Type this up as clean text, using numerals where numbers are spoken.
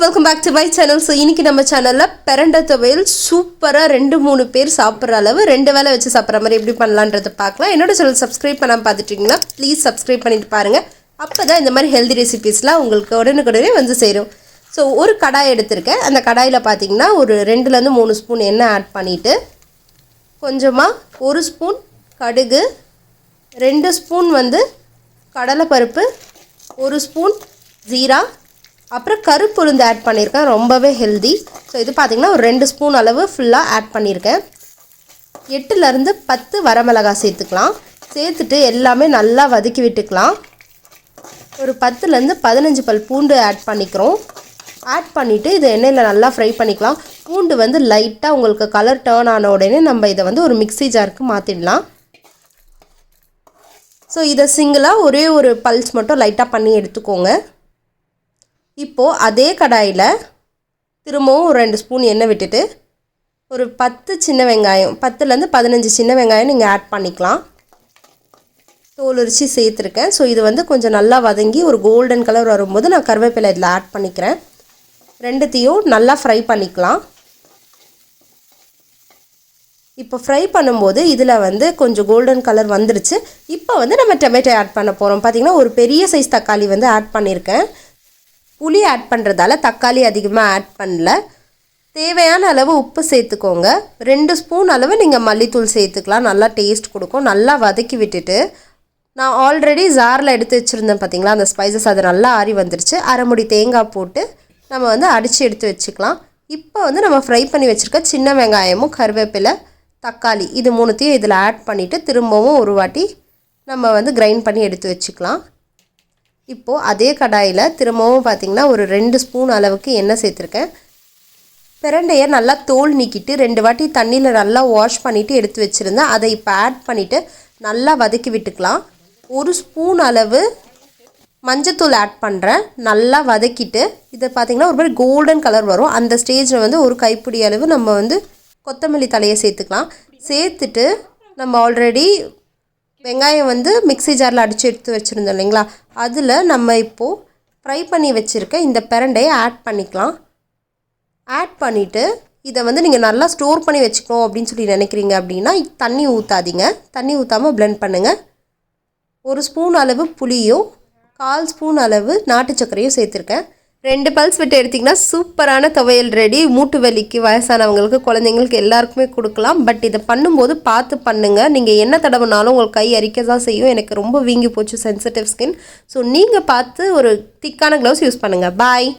Welcome back to my channel. So இன்றைக்கி நம்ம சேனலில் பிரண்டை துவையல் சூப்பராக 2-3 பேர் சாப்பிட்ற அளவு 2 வேளை வச்சு சாப்பிட்ற மாதிரி எப்படி பண்ணலான்றதை பார்க்கலாம். என்னோட சேனல் சப்ஸ்கிரைப் பண்ணாமல் பார்த்துட்டிங்கன்னா ப்ளீஸ் சப்ஸ்கிரைப் பண்ணிட்டு பாருங்கள். அப்போ தான் இந்த மாதிரி ஹெல்தி ரெசிபீஸ்லாம் உங்களுக்கு உடனுக்குடனே வந்து சேரும். ஸோ ஒரு கடாய் எடுத்திருக்கேன். அந்த கடாயில் பார்த்தீங்கன்னா ஒரு 2-3 ஸ்பூன் எண்ணெய் ஆட் பண்ணிவிட்டு கொஞ்சமாக 1 ஸ்பூன் கடுகு, 2 ஸ்பூன் வந்து கடலைப்பருப்பு, 1 ஸ்பூன் ஜீரா, அப்புறம் கருப்பு உளுந்து ஆட் பண்ணியிருக்கேன். ரொம்பவே ஹெல்தி. ஸோ இது பார்த்திங்கன்னா ஒரு 2 ஸ்பூன் அளவு ஃபுல்லாக ஆட் பண்ணியிருக்கேன். 8லேருந்து 10 வரமிளகாய் சேர்த்துக்கலாம். சேர்த்துட்டு எல்லாமே நல்லா வதக்கி விட்டுக்கலாம். ஒரு 10லேருந்து 15 பல் பூண்டு ஆட் பண்ணிக்கிறோம். ஆட் பண்ணிவிட்டு இதை எண்ணெயில் நல்லா ஃப்ரை பண்ணிக்கலாம். பூண்டு வந்து லைட்டாக உங்களுக்கு கலர் டேர்ன் ஆன உடனே நம்ம இதை வந்து ஒரு மிக்ஸி ஜாருக்கு மாற்றிடலாம். ஸோ இதை சிங்கிளாக ஒரே ஒரு பல்ஸ் மட்டும் லைட்டாக பண்ணி எடுத்துக்கோங்க. இப்போது அதே கடாயில் திரும்பவும் ஒரு 2 ஸ்பூன் எண்ணெய் விட்டுட்டு ஒரு 10 சின்ன வெங்காயம், 10லேருந்து 15 சின்ன வெங்காயம் நீங்கள் ஆட் பண்ணிக்கலாம். தோல் உரித்து சேர்த்துருக்கேன். ஸோ இது வந்து கொஞ்சம் நல்லா வதங்கி ஒரு கோல்டன் கலர் வரும்போது நான் கருவேப்பிலை இதில் ஆட் பண்ணிக்கிறேன். ரெண்டுத்தையும் நல்லா ஃப்ரை பண்ணிக்கலாம். இப்போ ஃப்ரை பண்ணும்போது இதில் வந்து கொஞ்சம் கோல்டன் கலர் வந்துருச்சு. இப்போ வந்து நம்ம டொமேட்டோ ஆட் பண்ண போகிறோம். பார்த்திங்கன்னா ஒரு பெரிய சைஸ் தக்காளி வந்து ஆட் பண்ணியிருக்கேன். புளி ஆட் பண்ணுறதால தக்காளி அதிகமாக ஆட் பண்ணல. தேவையான அளவு உப்பு சேர்த்துக்கோங்க. 2 ஸ்பூன் அளவு நீங்கள் மல்லித்தூள் சேர்த்துக்கலாம். நல்லா டேஸ்ட் கொடுக்கும். நல்லா வதக்கி விட்டுட்டு நான் ஆல்ரெடி ஜாரில் எடுத்து வச்சுருந்தேன் பார்த்திங்களா, அந்த ஸ்பைசஸ் அது நல்லா ஆறி வந்துருச்சு. அரை முடி தேங்காய் போட்டு நம்ம வந்து அடித்து எடுத்து வச்சுக்கலாம். இப்போ வந்து நம்ம ஃப்ரை பண்ணி வச்சுருக்க சின்ன வெங்காயமும் கருவேப்பிலை, தக்காளி இது 3த்தையும் இதில் ஆட் பண்ணிவிட்டு திரும்பவும் ஒரு வாட்டி நம்ம வந்து கிரைண்ட் பண்ணி எடுத்து வச்சுக்கலாம். இப்போது அதே கடாயில் திரும்பவும் பார்த்திங்கன்னா ஒரு 2 ஸ்பூன் அளவுக்கு எண்ணெய் சேர்த்துருக்கேன். பிரண்டையை நல்லா தோல் நீக்கிட்டு 2 வாட்டி தண்ணியில் நல்லா வாஷ் பண்ணிவிட்டு எடுத்து வச்சுருந்தேன். அதை இப்போ ஆட் பண்ணிவிட்டு நல்லா வதக்கி விட்டுக்கலாம். 1 ஸ்பூன் அளவு மஞ்சத்தூள் ஆட் பண்ணுறேன். நல்லா வதக்கிட்டு இதை பார்த்திங்கன்னா ஒரு மாதிரி கோல்டன் கலர் வரும். அந்த ஸ்டேஜில் வந்து ஒரு கைப்பிடி அளவு நம்ம வந்து கொத்தமல்லி தலையை சேர்த்துக்கலாம். சேர்த்துட்டு நம்ம ஆல்ரெடி வெங்காயம் வந்து மிக்ஸி ஜாரில் அடித்து எடுத்து வச்சுருந்தோம் இல்லைங்களா, அதில் நம்ம இப்போது ஃப்ரை பண்ணி வச்சுருக்க இந்த பிரண்டையை ஆட் பண்ணிக்கலாம். ஆட் பண்ணிவிட்டு இதை வந்து நீங்கள் நல்லா ஸ்டோர் பண்ணி வச்சுக்கணும் அப்படின்னு சொல்லி நினைக்கிறீங்க அப்படின்னா தண்ணி ஊற்றாதீங்க. தண்ணி ஊற்றாமல் பிளெண்ட் பண்ணுங்கள். 1 ஸ்பூன் அளவு புளியும் 1/4 ஸ்பூன் அளவு நாட்டு சர்க்கரையும் சேர்த்துருக்கேன். 2 பல்ஸ் விட்டு எடுத்திங்கன்னா சூப்பரான துவையல் ரெடி. மூட்டு வலிக்கு, வயசானவங்களுக்கு, குழந்தைங்களுக்கு எல்லாருக்குமே கொடுக்கலாம். பட் இதை பண்ணும்போது பார்த்து பண்ணுங்கள். நீங்கள் என்ன தடவைனாலும் உங்களுக்கு கை அரிக்க தான் செய்யும். எனக்கு ரொம்ப வீங்கி போச்சு, சென்சிட்டிவ் ஸ்கின். ஸோ நீங்கள் பார்த்து ஒரு திக்கான க்ளவுஸ் யூஸ் பண்ணுங்கள். பாய்.